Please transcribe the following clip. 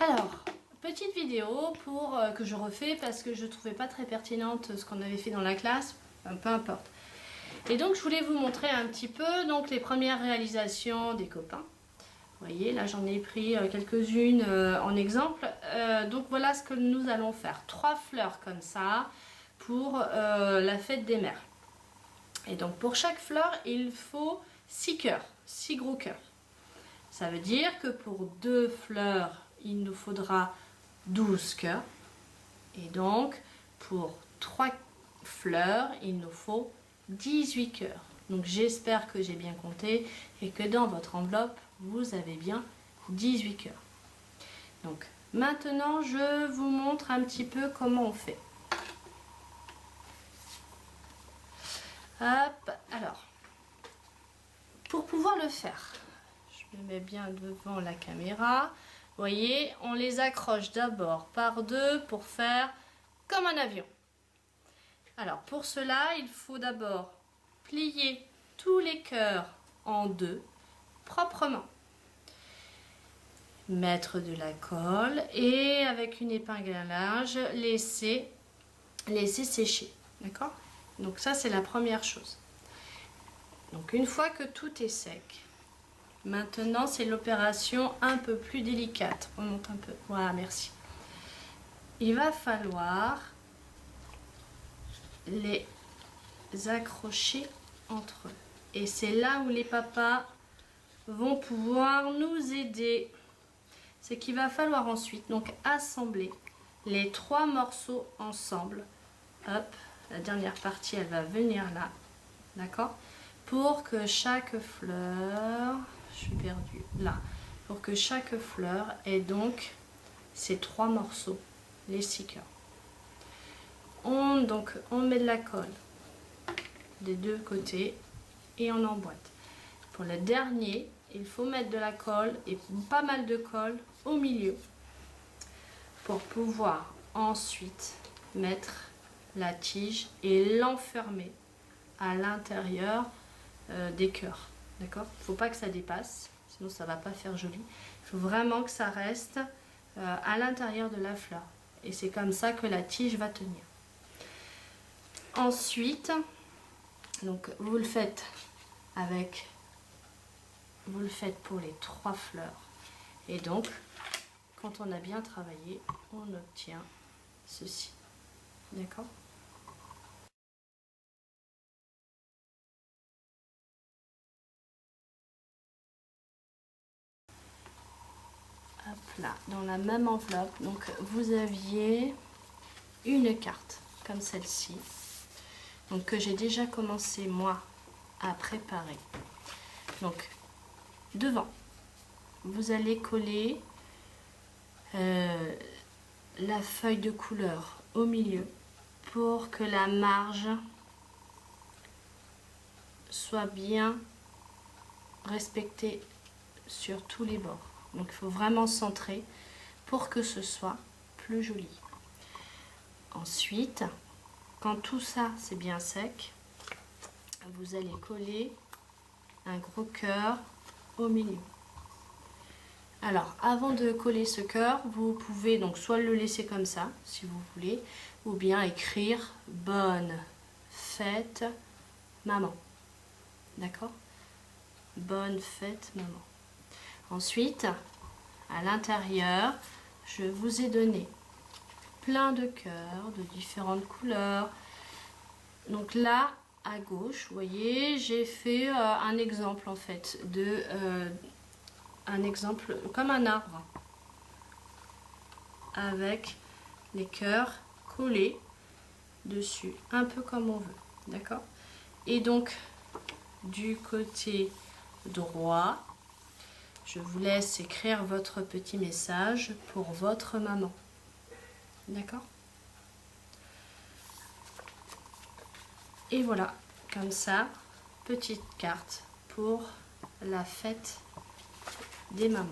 Alors, petite vidéo pour que je refais parce que je ne trouvais pas très pertinente ce qu'on avait fait dans la classe, enfin, peu importe. Et donc je voulais vous montrer un petit peu donc les premières réalisations des copains. Vous voyez, là j'en ai pris quelques-unes en exemple. Donc voilà ce que nous allons faire. 3 fleurs comme ça pour la fête des mères. Et donc pour chaque fleur, il faut 6 cœurs, 6 gros cœurs. Ça veut dire que pour 2 fleurs, il nous faudra 12 cœurs. Et donc pour 3 fleurs, il nous faut 18 cœurs. Donc j'espère que j'ai bien compté et que dans votre enveloppe, vous avez bien 18 cœurs. Donc maintenant, je vous montre un petit peu comment on fait. Hop, alors, pour pouvoir le faire, je me mets bien devant la caméra. Vous voyez, on les accroche d'abord par deux pour faire comme un avion. Alors pour cela, il faut d'abord plier tous les cœurs en deux, proprement. Mettre de la colle et avec une épingle à linge, laisser sécher. D'accord? Donc ça, c'est la première chose. Donc une fois que tout est sec, maintenant c'est l'opération un peu plus délicate. Remonte un peu. Voilà, merci. Il va falloir les accrocher entre eux. Et c'est là où les papas vont pouvoir nous aider. C'est qu'il va falloir ensuite donc assembler les 3 morceaux ensemble. Hop, la dernière partie elle va venir là, d'accord, pour que chaque fleur, je suis perdue là, pour que chaque fleur ait donc ces 3 morceaux, les 6 cœurs. On met de la colle des deux côtés et on emboîte. Pour le dernier, il faut mettre de la colle et pas mal de colle au milieu pour pouvoir ensuite mettre la tige et l'enfermer à l'intérieur des cœurs. D'accord? Il ne faut pas que ça dépasse, sinon ça ne va pas faire joli. Il faut vraiment que ça reste à l'intérieur de la fleur. Et c'est comme ça que la tige va tenir. Ensuite, donc vous le faites pour les 3 fleurs. Et donc, quand on a bien travaillé, on obtient ceci. D'accord? Hop là, dans la même enveloppe, donc vous aviez une carte comme celle-ci, donc que j'ai déjà commencé moi à préparer. Donc devant, vous allez coller la feuille de couleur au milieu pour que la marge soit bien respectée sur tous les bords. Donc il faut vraiment centrer pour que ce soit plus joli. Ensuite, quand tout ça c'est bien sec, vous allez coller un gros cœur au milieu. Alors avant de coller ce cœur, vous pouvez donc soit le laisser comme ça si vous voulez, ou bien écrire bonne fête maman. D'accord? Bonne fête maman. Ensuite, à l'intérieur, je vous ai donné plein de cœurs de différentes couleurs. Donc là, à gauche, vous voyez, j'ai fait un exemple en fait de un exemple comme un arbre avec les cœurs collés dessus, un peu comme on veut, d'accord? Et donc du côté droit, je vous laisse écrire votre petit message pour votre maman, d'accord? Et voilà, comme ça, petite carte pour la fête des mamans.